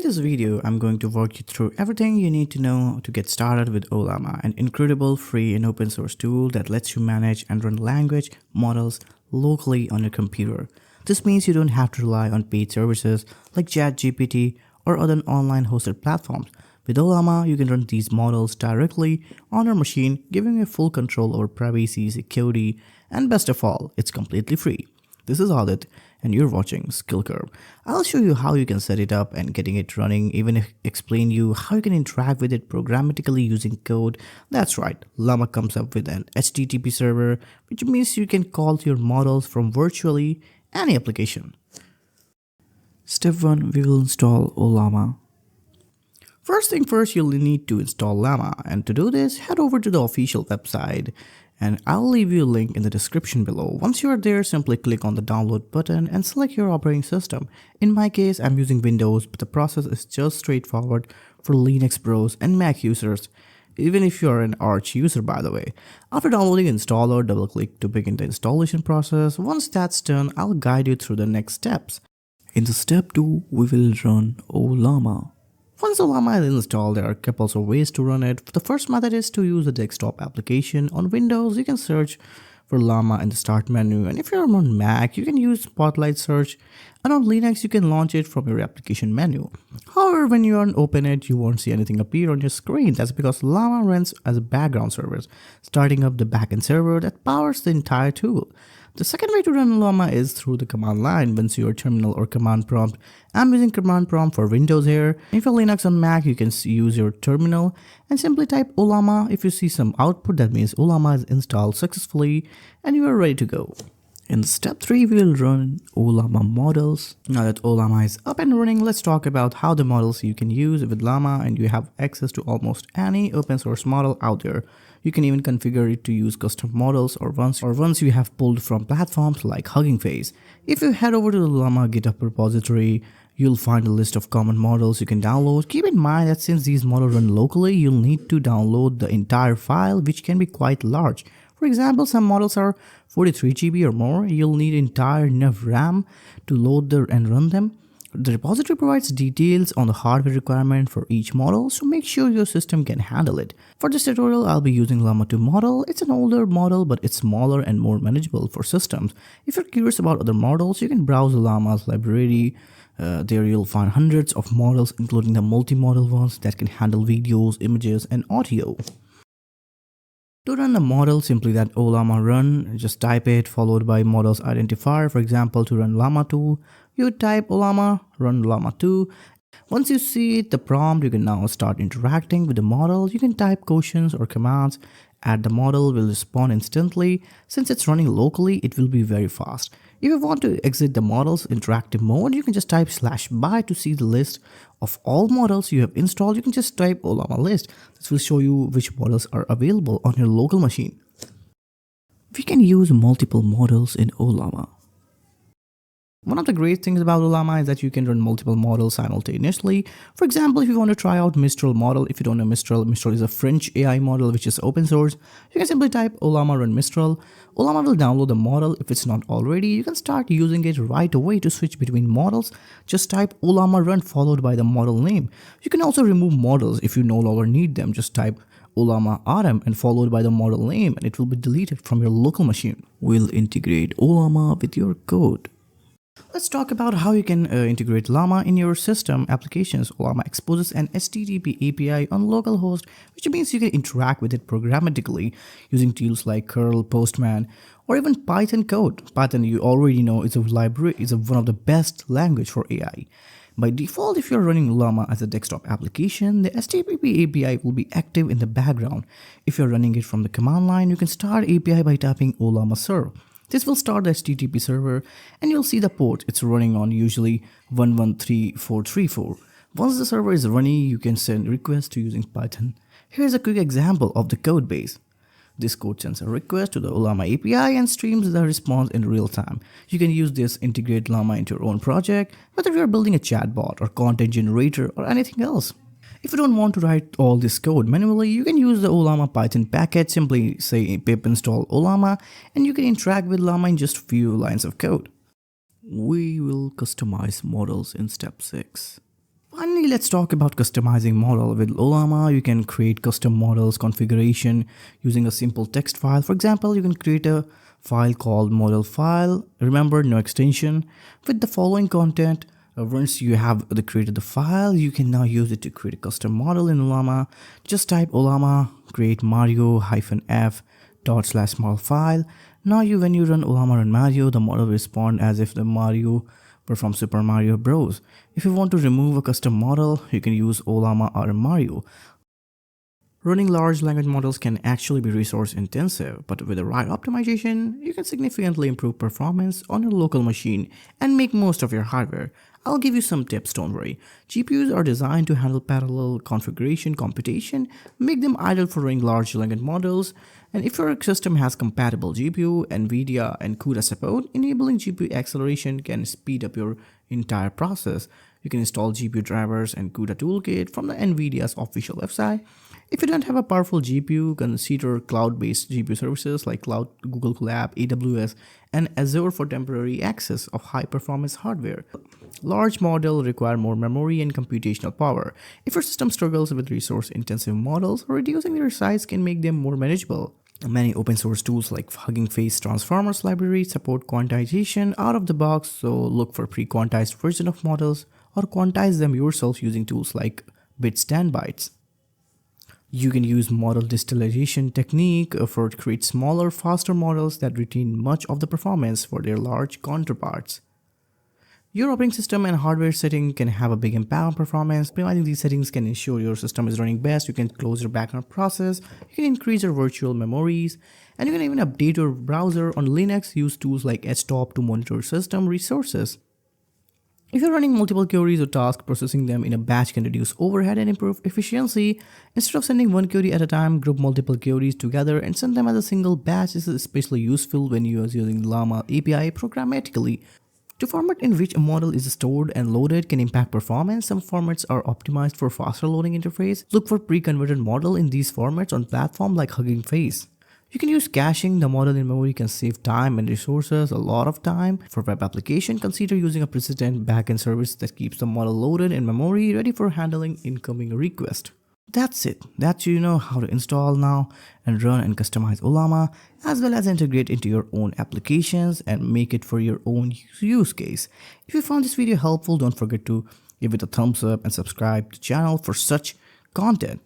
this video, I'm going to walk you through everything you need to know to get started with Ollama, an incredible free and open source tool that lets you manage and run language models locally on your computer. This means you don't have to rely on paid services like ChatGPT or other online hosted platforms. With Ollama, you can run these models directly on your machine, giving you full control over privacy, security, and best of all, it's completely free. This is Audit, and you're watching SkillCurb. I'll show you how you can set it up and getting it running, even explain you how you can interact with it programmatically using code. That's right, Llama comes up with an HTTP server, which means you can call your models from virtually any application. Step 1, we will install Ollama. First thing first, you'll need to install Llama, and to do this, head over to the official website, and I'll leave you a link in the description below. Once you are there, simply click on the download button and select your operating system. In my case, I'm using Windows, but the process is just straightforward for Linux bros and Mac users, even if you're an Arch user, by the way. After downloading installer, double click to begin the installation process. Once that's done, I'll guide you through the next steps. In the step 2, we will run Ollama. Once Ollama is installed, there are a couple of ways to run it. The first method is to use a desktop application. On Windows, you can search for Llama in the start menu, and if you're on Mac, you can use Spotlight search, and on Linux, you can launch it from your application menu. However, when you open it, you won't see anything appear on your screen. That's because Llama runs as a background service, starting up the backend server that powers the entire tool. The second way to run Ollama is through the command line. Once your terminal or command prompt, I'm using command prompt for Windows here. If you're Linux on Mac, you can use your terminal and simply type Ollama. If you see some output, that means Ollama is installed successfully and you are ready to go. In step 3, we will run Ollama models. Now that Ollama is up and running, let's talk about how the models you can use with Llama, and you have access to almost any open source model out there. You can even configure it to use custom models or ones you have pulled from platforms like Hugging Face. If you head over to the Llama GitHub repository, you'll find a list of common models you can download. Keep in mind that since these models run locally, you'll need to download the entire file, which can be quite large. For example, some models are 43 GB or more. You'll need entire enough RAM to load and run them. The repository provides details on the hardware requirement for each model, so make sure your system can handle it. For this tutorial, I'll be using Llama 2 model. It's an older model, but it's smaller and more manageable for systems. If you're curious about other models, you can browse Llama's library. There you'll find hundreds of models, including the multi-model ones that can handle videos, images, and audio. To run the model, simply that Ollama run, just type it followed by models identifier. For example, to run Llama 2, you type Ollama, run Llama 2. Once you see the prompt, you can now start interacting with the model. You can type questions or commands, and the model will respond instantly. Since it's running locally, it will be very fast. If you want to exit the model's interactive mode, you can just type /by to see the list of all models you have installed. You can just type Ollama list. This will show you which models are available on your local machine. We can use multiple models in Ollama. One of the great things about Ollama is that you can run multiple models simultaneously. For example, if you want to try out Mistral model, if you don't know Mistral is a French AI model which is open source. You can simply type Ollama run Mistral. Ollama will download the model if it's not already. You can start using it right away to switch between models. Just type Ollama run followed by the model name. You can also remove models if you no longer need them. Just type Ollama RM and followed by the model name, and it will be deleted from your local machine. We'll integrate Ollama with your code. Let's talk about how you can integrate Llama in your system applications. Ollama exposes an HTTP API on localhost, which means you can interact with it programmatically using tools like curl, postman, or even Python code. Python, you already know, is a library, one of the best language for AI. By default, if you're running Llama as a desktop application, the HTTP API will be active in the background. If you're running it from the command line, you can start API by tapping Ollama serve. This will start the HTTP server, and you'll see the port it's running on, usually 113434. Once the server is running, you can send requests to using Python. Here's a quick example of the code base. This code sends a request to the Ollama API and streams the response in real time. You can use this integrate Llama into your own project, whether you're building a chatbot or content generator or anything else. If you don't want to write all this code manually, you can use the Ollama Python package. Simply say pip install Ollama and you can interact with Llama in just a few lines of code. We will customize models in step 6. Finally, let's talk about customizing model. With Ollama, you can create custom models configuration using a simple text file. For example, you can create a file called model file. Remember, no extension. With the following content, once you have created the file, you can now use it to create a custom model in Ollama. Just type Ollama create Mario-F /model file. Now when you run Ollama run Mario, the model will respond as if the Mario were from Super Mario Bros. If you want to remove a custom model, you can use Ollama or Mario. Running large language models can actually be resource intensive, but with the right optimization, you can significantly improve performance on your local machine and make most of your hardware. I'll give you some tips, don't worry. GPUs are designed to handle parallel configuration computation, make them ideal for running large language models, and if your system has compatible GPU, NVIDIA, and CUDA support, enabling GPU acceleration can speed up your entire process. You can install GPU drivers and CUDA toolkit from the NVIDIA's official website. If you don't have a powerful GPU, consider cloud-based GPU services like Google Colab, AWS, and Azure for temporary access of high-performance hardware. Large models require more memory and computational power. If your system struggles with resource-intensive models, reducing their size can make them more manageable. Many open source tools like Hugging Face Transformers library support quantization out of the box, so look for pre-quantized version of models or quantize them yourself using tools like Bits and Bytes. You can use model distillation technique for to create smaller, faster models that retain much of the performance for their large counterparts. Your operating system and hardware setting can have a big impact on performance. Optimizing these settings can ensure your system is running best. You can close your background process, you can increase your virtual memories, and you can even update your browser. On Linux, use tools like htop to monitor system resources. If you're running multiple queries or tasks, processing them in a batch can reduce overhead and improve efficiency. Instead of sending one query at a time, group multiple queries together and send them as a single batch. This is especially useful when you are using Llama API programmatically. The format in which a model is stored and loaded can impact performance. Some formats are optimized for faster loading interface. Look for pre-converted model in these formats on platforms like Hugging Face. You can use caching. The model in memory can save time and resources, a lot of time. For web application, consider using a persistent backend service that keeps the model loaded in memory, ready for handling incoming requests. That's it. You know how to install now and run and customize Ollama, as well as integrate into your own applications and make it for your own use case. If you found this video helpful, don't forget to give it a thumbs up and subscribe to the channel for such content.